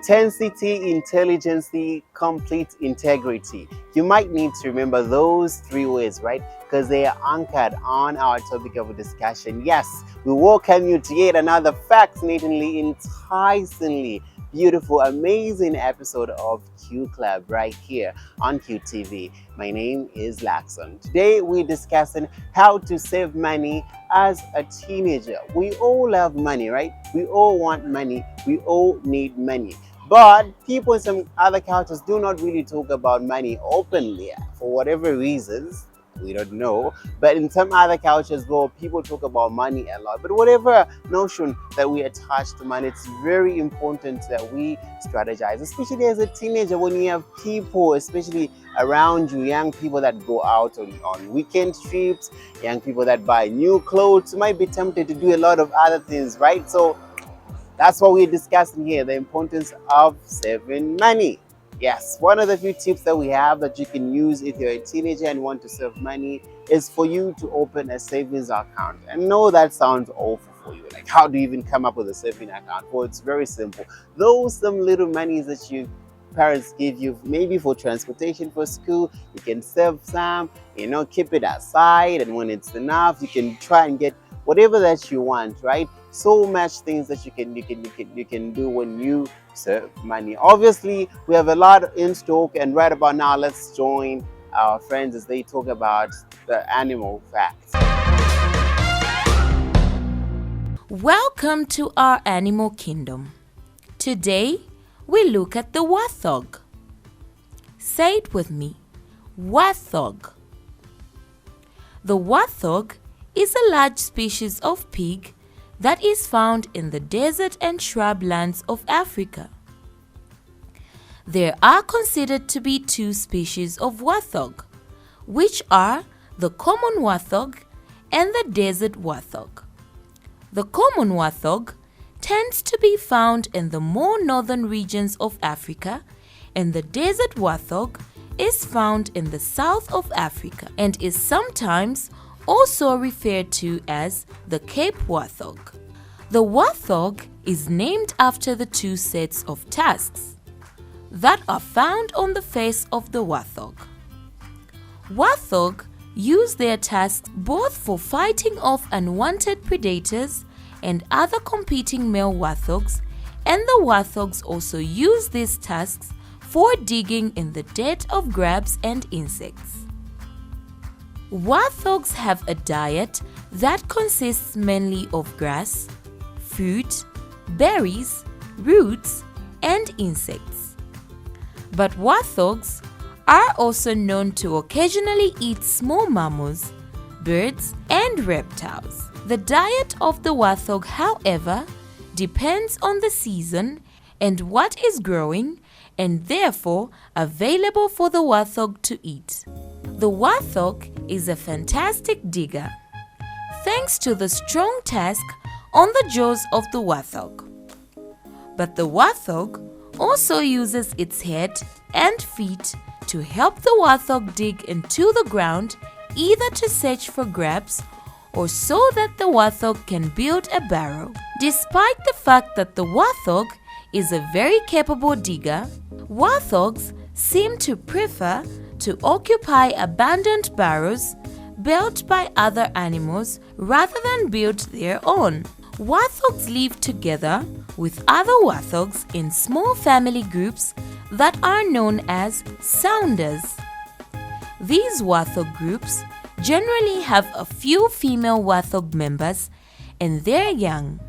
Intensity, intelligence, complete integrity. You might need to remember those three words, right? Because they are anchored on our topic of discussion. Yes, we welcome you to yet another fascinatingly, enticingly beautiful, amazing episode of Q Club right here on QTV. My name is Laxon. Today we're discussing how to save money as a teenager. We all love money, right? We all want money. We all need money. But people in some other cultures do not really talk about money openly for whatever reasons. We don't know. But in some other cultures, well, people talk about money a lot. But whatever notion that we attach to money, it's very important that we strategize, especially as a teenager when you have people, especially around you, young people that go out on weekend trips, young people that buy new clothes, you might be tempted to do a lot of other things, right? So that's what we're discussing here, the importance of saving money. Yes, one of the few tips that we have that you can use if you're a teenager and want to save money is for you to open a savings account. And no, that sounds awful for you. Like, how do you even come up with a savings account? Well, it's very simple. Those some little monies that you parents give you, maybe for transportation for school, you can save some, keep it aside, and when it's enough, you can try and get whatever that you want, right? So much things that you can do when you save money. Obviously, we have a lot in stock, and right about now, let's join our friends as they talk about the animal facts. Welcome to our animal kingdom. Today, we look at the warthog. Say it with me, warthog. The warthog is a large species of pig that is found in the desert and shrublands of Africa. There are considered to be two species of warthog, which are the common warthog and the desert warthog. The common warthog tends to be found in the more northern regions of Africa, and the desert warthog is found in the south of Africa and is sometimes also referred to as the Cape warthog. The warthog is named after the two sets of tusks that are found on the face of the warthog. Warthog use their tusks both for fighting off unwanted predators and other competing male warthogs, and the warthogs also use these tusks for digging in the dirt of grubs and insects. Warthogs have a diet that consists mainly of grass, fruit, berries, roots, and insects. But warthogs are also known to occasionally eat small mammals, birds, and reptiles. The diet of the warthog, however, depends on the season and what is growing, and therefore available for the warthog to eat. The warthog is a fantastic digger, thanks to the strong tusk on the jaws of the warthog. But the warthog also uses its head and feet to help the warthog dig into the ground, either to search for grubs or so that the warthog can build a burrow. Despite the fact that the warthog is a very capable digger, warthogs seem to prefer to occupy abandoned burrows built by other animals rather than build their own. Warthogs live together with other warthogs in small family groups that are known as sounders. These warthog groups generally have a few female warthog members and their young,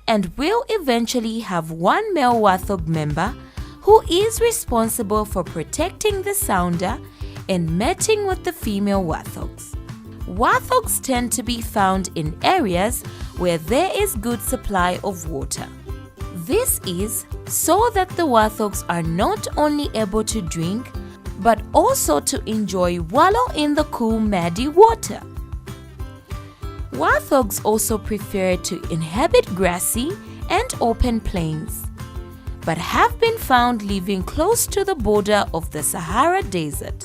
and will eventually have one male warthog member who is responsible for protecting the sounder and mating with the female warthogs. Warthogs tend to be found in areas where there is good supply of water. This is so that the warthogs are not only able to drink, but also to enjoy wallow in the cool, muddy water. Warthogs also prefer to inhabit grassy and open plains, but have been found living close to the border of the Sahara Desert.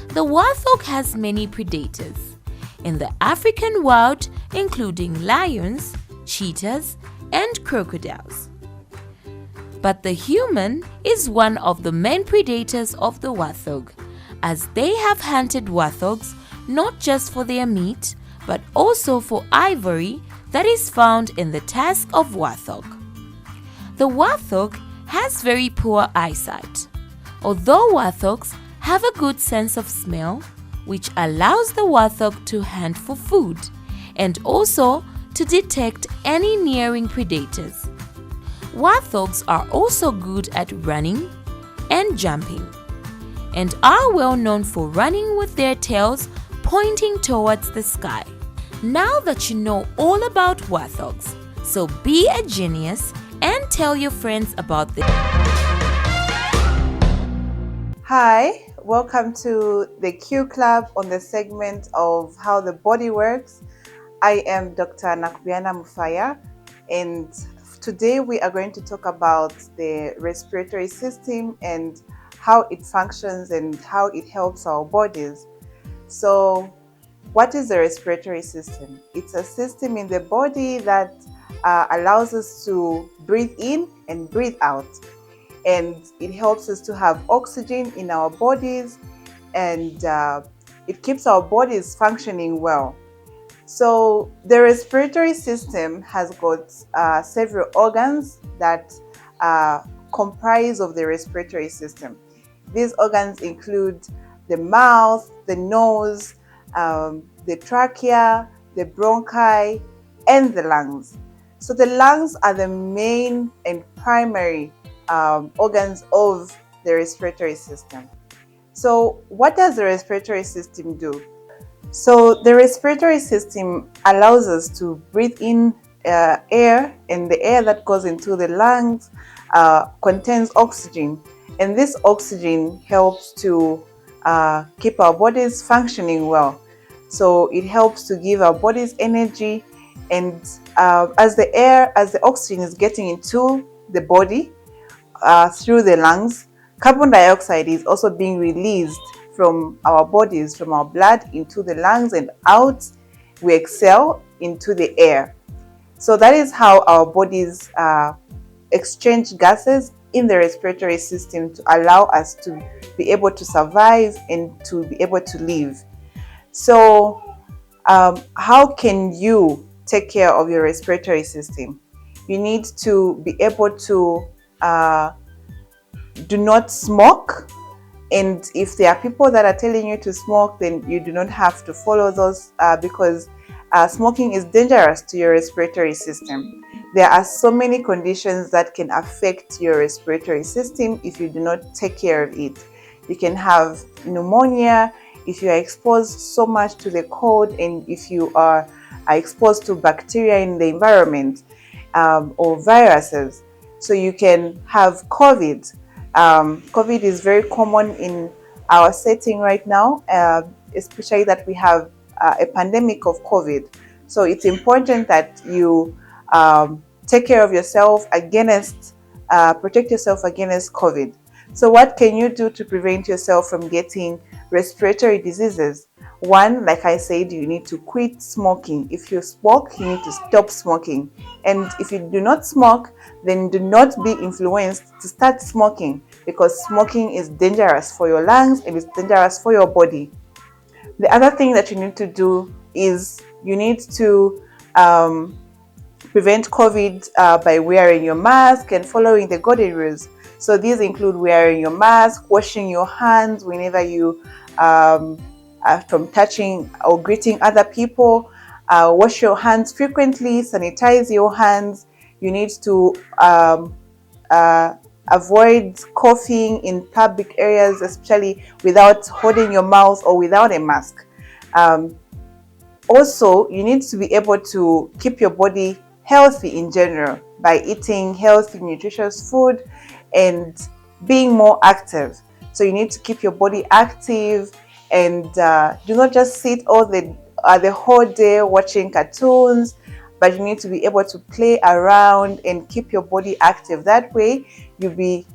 The warthog has many predators in the African wild, including lions, cheetahs, and crocodiles. But the human is one of the main predators of the warthog, as they have hunted warthogs not just for their meat, but also for ivory that is found in the tusk of warthog. The warthog has very poor eyesight. Although warthogs have a good sense of smell, which allows the warthog to hunt for food and also to detect any nearing predators. Warthogs are also good at running and jumping, and are well known for running with their tails pointing towards the sky. Now that you know all about warthogs, so be a genius and tell your friends about this. Hi, welcome to the Q Club on the segment of how the body works. I am Dr. Nakubiana Mufaya, and today we are going to talk about the respiratory system and how it functions and how it helps our bodies. So, what is the respiratory system? It's a system in the body that allows us to breathe in and breathe out. And it helps us to have oxygen in our bodies, and it keeps our bodies functioning well. So the respiratory system has got several organs that comprise of the respiratory system. These organs include the mouth, the nose, the trachea, the bronchi, and the lungs. So the lungs are the main and primary organs of the respiratory system. So what does the respiratory system do? So the respiratory system allows us to breathe in air, and the air that goes into the lungs contains oxygen, and this oxygen helps to keep our bodies functioning well. So it helps to give our bodies energy, and as the oxygen is getting into the body through the lungs, carbon dioxide is also being released from our bodies, from our blood into the lungs, and out we exhale into the air. So that is how our bodies exchange gases in the respiratory system to allow us to be able to survive and to be able to live. So how can you take care of your respiratory system? You need to be able to do not smoke. And if there are people that are telling you to smoke, then you do not have to follow those because smoking is dangerous to your respiratory system. There are so many conditions that can affect your respiratory system if you do not take care of it. You can have pneumonia if you are exposed so much to the cold, and if you are exposed to bacteria in the environment or viruses. So you can have COVID. COVID is very common in our setting right now, especially that we have a pandemic of COVID. So it's important that you take care of yourself against, protect yourself against COVID. So what can you do to prevent yourself from getting respiratory diseases? One, like I said, you need to quit smoking. If you smoke, you need to stop smoking. And if you do not smoke, then do not be influenced to start smoking, because smoking is dangerous for your lungs and it's dangerous for your body. The other thing that you need to do is you need to prevent COVID by wearing your mask and following the golden rules. So these include wearing your mask, washing your hands whenever you from touching or greeting other people, wash your hands frequently, sanitize your hands. You need to avoid coughing in public areas, especially without holding your mouth or without a mask. Also, you need to be able to keep your body healthy in general by eating healthy, nutritious food and being more active. So you need to keep your body active, and do not just sit all the whole day watching cartoons, but you need to be able to play around and keep your body active. That way you'll be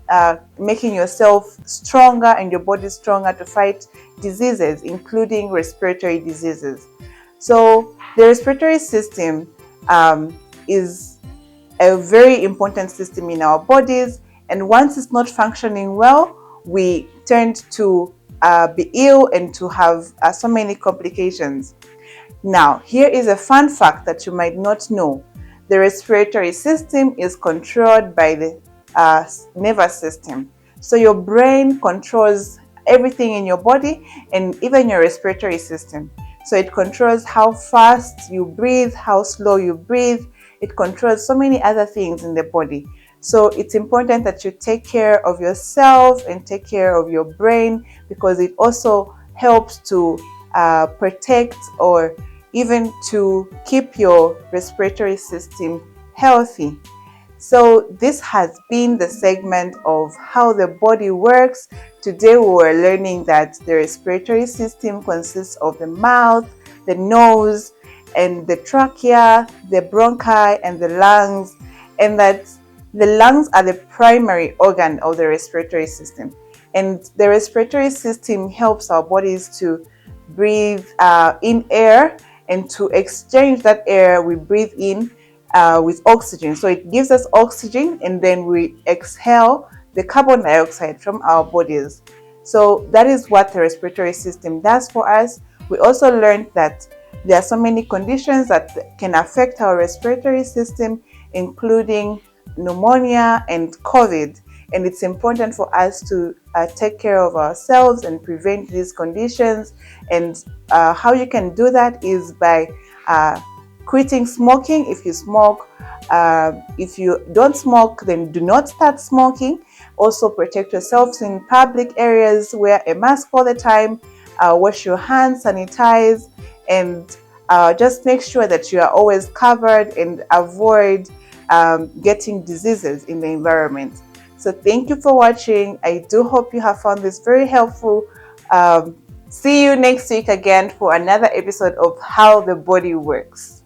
making yourself stronger and your body stronger to fight diseases, including respiratory diseases. So the respiratory system is a very important system in our bodies, And once it's not functioning well, we tend to be ill and to have so many complications. Now, here is a fun fact that you might not know. The respiratory system is controlled by the nervous system. So your brain controls everything in your body and even your respiratory system. So it controls how fast you breathe, how slow you breathe. It controls so many other things in the body. So it's important that you take care of yourself and take care of your brain, because it also helps to protect or even to keep your respiratory system healthy. So this has been the segment of how the body works. Today we were learning that the respiratory system consists of the mouth, the nose, and the trachea, the bronchi, and the lungs, and that the lungs are the primary organ of the respiratory system. And the respiratory system helps our bodies to breathe in air and to exchange that air we breathe in with oxygen. So it gives us oxygen, and then we exhale the carbon dioxide from our bodies. So that is what the respiratory system does for us. We also learned that there are so many conditions that can affect our respiratory system, including pneumonia and COVID. And it's important for us to take care of ourselves and prevent these conditions. And how you can do that is by quitting smoking. If you smoke, if you don't smoke, then do not start smoking. Also protect yourselves in public areas. Wear a mask all the time. Wash your hands, sanitize, and just make sure that you are always covered and avoid getting diseases in the environment. So thank you for watching. I do hope you have found this very helpful. See you next week again for another episode of How the Body Works.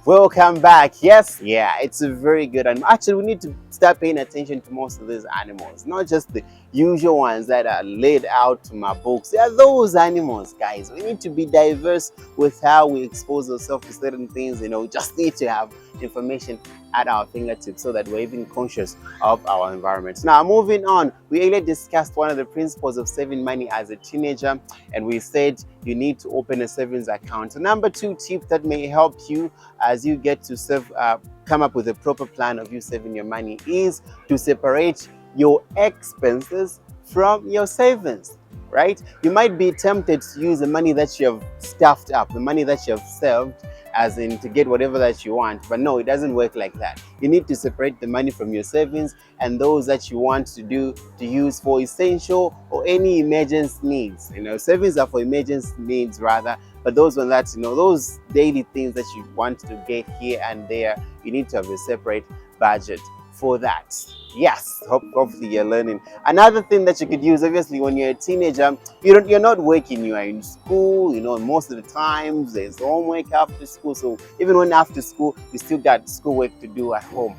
Welcome back. Yes, yeah, it's a very good animal. Actually, we need to start paying attention to most of these animals, not just the usual ones that are laid out to my books. They are those animals, guys. We need to be diverse with how we expose ourselves to certain things. Just need to have information at our fingertips so that we're even conscious of our environment. Now, moving on, we earlier discussed one of the principles of saving money as a teenager, and we said you need to open a savings account. So number 2 tip that may help you as you get to come up with a proper plan of you saving your money is to separate your expenses from your savings, right? You might be tempted to use the money that you have stuffed up, the money that you have saved, as in to get whatever that you want. But no, it doesn't work like that. You need to separate the money from your savings and those that you want to use for essential or any emergency needs. Savings are for emergency needs rather, but those ones that, those daily things that you want to get here and there, you need to have a separate budget for that. Yes, hopefully you're learning. Another thing that you could use, obviously, when you're a teenager, you're not working, you are in school. Most of the times there's homework after school. So even when after school, you still got schoolwork to do at home.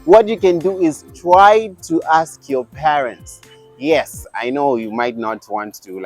What you can do is try to ask your parents. Yes, I know you might not want to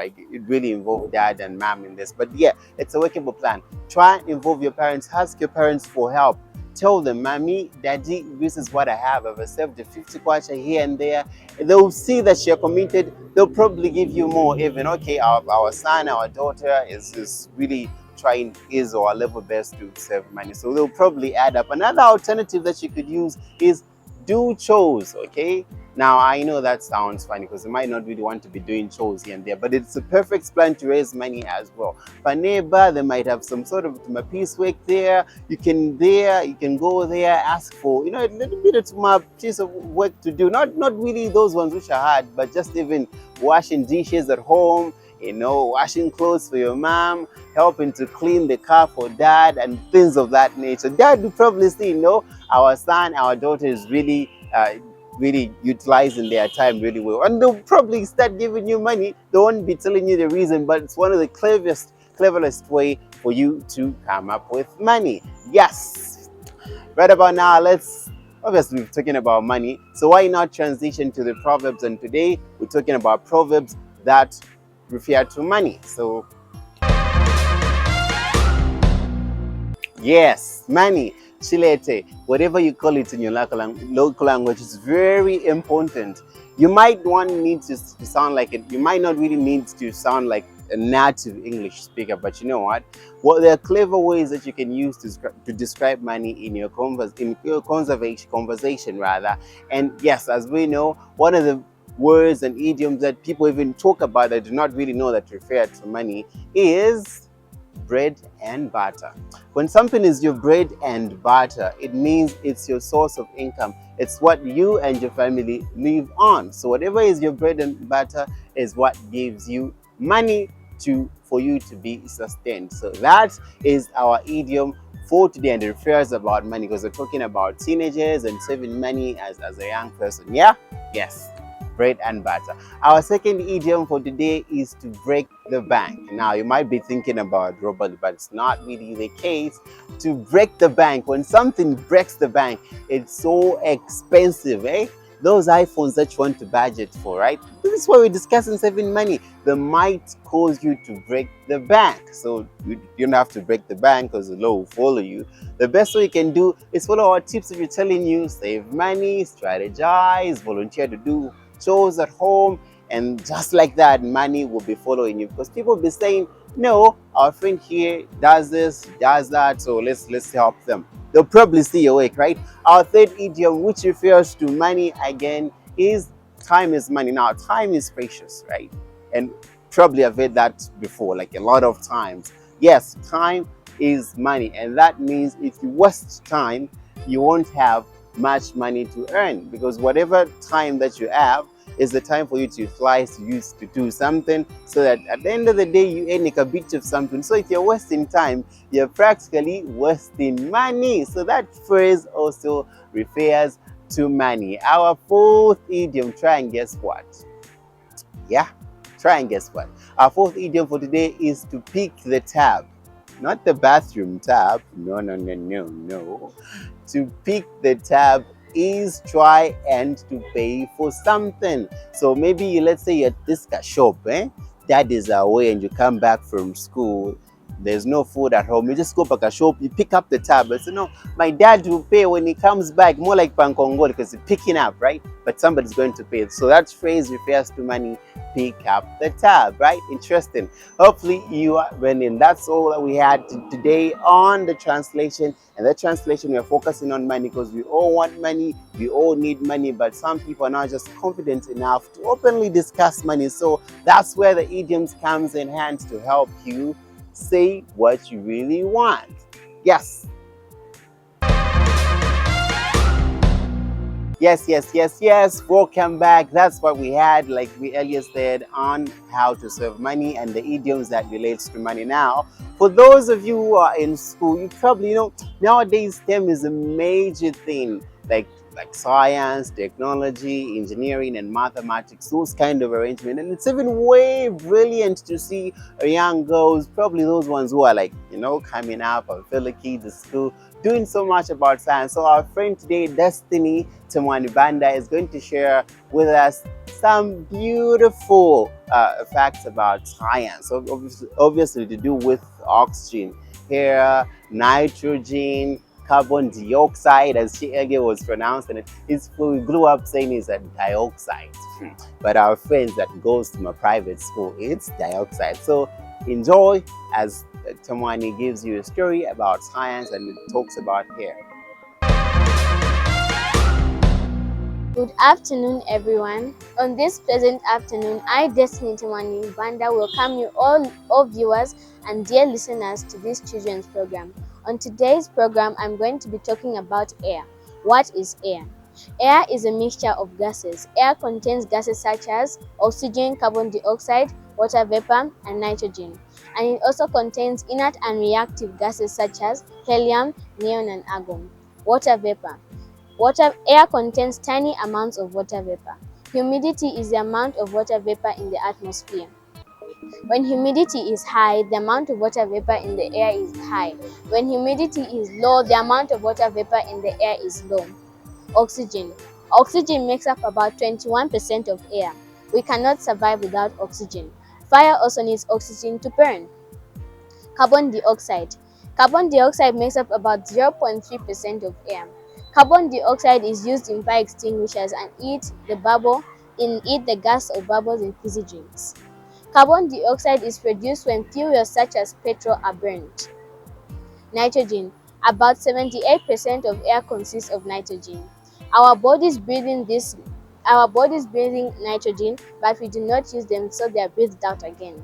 really involve dad and mom in this, but yeah, it's a workable plan. Try and involve your parents. Ask your parents for help. Tell them, mommy, daddy, this is what I have. I've saved a 50 kwacha here and there. They'll see that you're committed. They'll probably give you more even. Okay, our son, our daughter is really trying his or her level best to save money. So they'll probably add up. Another alternative that you could use is do chores, okay? Now, I know that sounds funny because you might not really want to be doing chores here and there, but it's a perfect plan to raise money as well. For neighbor, they might have some sort of piecework there. You can go there, ask for, a little bit of my piece of work to do. Not really those ones which are hard, but just even washing dishes at home, washing clothes for your mom, helping to clean the car for dad, and things of that nature. Dad will probably see, our son, our daughter is really utilizing their time really well, and they'll probably start giving you money. They won't be telling you the reason, but it's one of the cleverest way for you to come up with money. Yes, right about now, obviously we're talking about money, so why not transition to the proverbs? And today we're talking about proverbs that refer to money. So yes, money. chilete, whatever you call it in your local language, is very important. You might need to sound like it. You might not really need to sound like a native English speaker, but you know what? Well, there are clever ways that you can use to describe money in your conversation rather. And yes, as we know, one of the words and idioms that people even talk about that do not really know that refer to money is bread and butter. When something is your bread and butter, it means it's your source of income. It's what you and your family live on. So whatever is your bread and butter is what gives you money for you to be sustained. So that is our idiom for today, and it refers about money because we're talking about teenagers and saving money as a young person. Yeah? Yes. Bread and butter. Our second idiom for today is to break the bank. Now, you might be thinking about robbery, but it's not really the case. To break the bank, when something breaks the bank, it's so expensive, eh? Those iPhones that you want to budget for, right? This is why we're discussing saving money. They might cause you to break the bank. So you don't have to break the bank because the law will follow you. The best way you can do is follow our tips that we're telling you. Save money, strategize, volunteer to do chores at home, and just like that, money will be following you because people will be saying, no, our friend here does this, does that, so let's help them. They'll probably see your work, right? Our third idiom, which refers to money again, is time is money. Now, time is precious, right? And probably I've heard that before, like a lot of times. Yes, time is money, and that means if you waste time, you won't have much money to earn, because whatever time that you have is the time for you to utilize to use to do something, so that at the end of the day you earn like a bit of something. So if you're wasting time, you're practically wasting money. So that phrase also refers to money. Our fourth idiom, try and guess what? Yeah, try and guess what? Our fourth idiom for today is to pick the tab. Not the bathroom tab. No. To pick the tab is try and to pay for something. So maybe let's say you're at this shop, Dad is away and you come back from school. There's no food at home. You just go back a shop, you pick up the tab. And say, no, my dad will pay when he comes back. More like Pankongol because he's picking up, right? But somebody's going to pay. So that phrase refers to money. Pick up the tab, right? Interesting. Hopefully you are winning. That's all that we had today on the translation. And that translation, we're focusing on money because we all want money, we all need money, but some people are not just confident enough to openly discuss money. So that's where the idioms comes in hands to help you say what you really want. Yes. Yes. Welcome back. That's what we had, like we earlier said, on how to save money and the idioms that relates to money. Now, for those of you who are in school, you probably know nowadays STEM is a major thing, like science, technology, engineering, and mathematics, those kind of arrangement. And it's even way brilliant to see young girls, probably those ones who are like, coming up, or fellow kids at school, doing so much about science. So our friend today, Destiny Temwani Banda, is going to share with us some beautiful facts about science. So obviously to do with oxygen, air, nitrogen, carbon dioxide, as she earlier was pronouncing it. We grew up saying it's a dioxide. But our friends that goes to my private school, it's dioxide. So enjoy as Tamwani gives you a story about science and it talks about hair. Good afternoon, everyone. On this pleasant afternoon, I, Destiny Temwani Banda, welcome you all viewers and dear listeners to this children's program. On today's program, I'm going to be talking about air. What is air? Air is a mixture of gases. Air contains gases such as oxygen, carbon dioxide, water vapor, and nitrogen. And it also contains inert and reactive gases such as helium, neon, and argon. Water vapor. Air contains tiny amounts of water vapor. Humidity is the amount of water vapor in the atmosphere. When humidity is high, the amount of water vapor in the air is high. When humidity is low, the amount of water vapor in the air is low. Oxygen. Oxygen makes up about 21% of air. We cannot survive without oxygen. Fire also needs oxygen to burn. Carbon dioxide. Carbon dioxide makes up about 0.3% of air. Carbon dioxide is used in fire extinguishers and eat the gas or bubbles in fizzy drinks. Carbon dioxide is produced when fuels such as petrol are burned. Nitrogen. About 78% of air consists of nitrogen. Our bodies breathing nitrogen, but we do not use them, so they are breathed out again.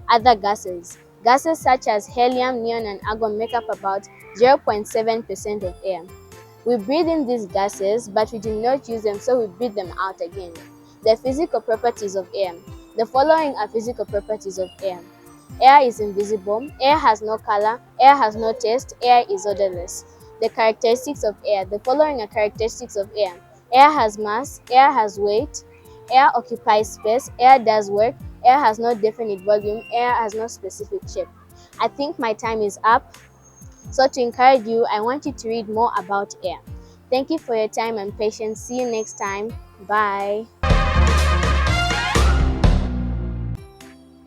Other gases. Gases such as helium, neon, and argon make up about 0.7% of air. We breathe in these gases, but we do not use them, so we breathe them out again. The physical properties of air. The following are physical properties of air. Air is invisible, air has no color, air has no taste, air is odorless. The characteristics of air. The following are characteristics of air. Air has mass, air has weight, air occupies space, air does work, air has no definite volume, air has no specific shape. I think my time is up. So to encourage you, I want you to read more about air. Thank you for your time and patience. See you next time. Bye.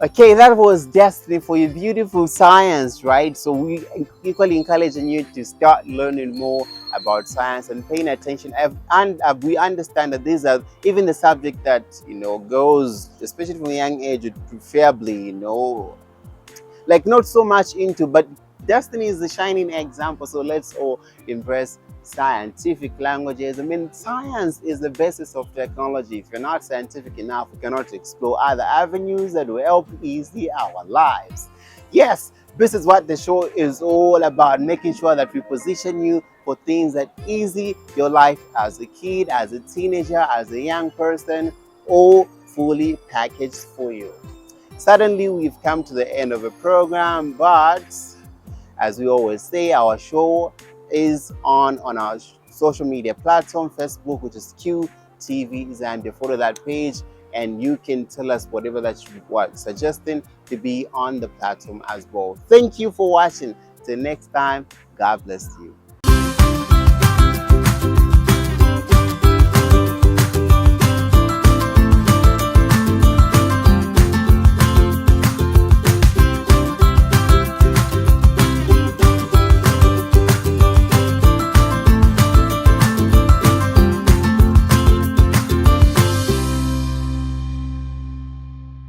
Okay, that was Destiny for your beautiful science, right? So we equally encouraging you to start learning more about science and paying attention. And we understand that these are even the subject that girls, especially from a young age, would preferably like not so much into, but Destiny is the shining example. So let's all embrace scientific languages. I mean, science is the basis of technology. If you're not scientific enough, we cannot explore other avenues that will help ease our lives. Yes, this is what the show is all about, making sure that we position you for things that easy your life as a kid, as a teenager, as a young person, all fully packaged for you. Suddenly, we've come to the end of the program, but as we always say, our show is on our social media platform, Facebook, which is QTV Zambia. Follow that page, and you can tell us whatever that you want, suggesting to be on the platform as well. Thank you for watching. Till next time, God bless you.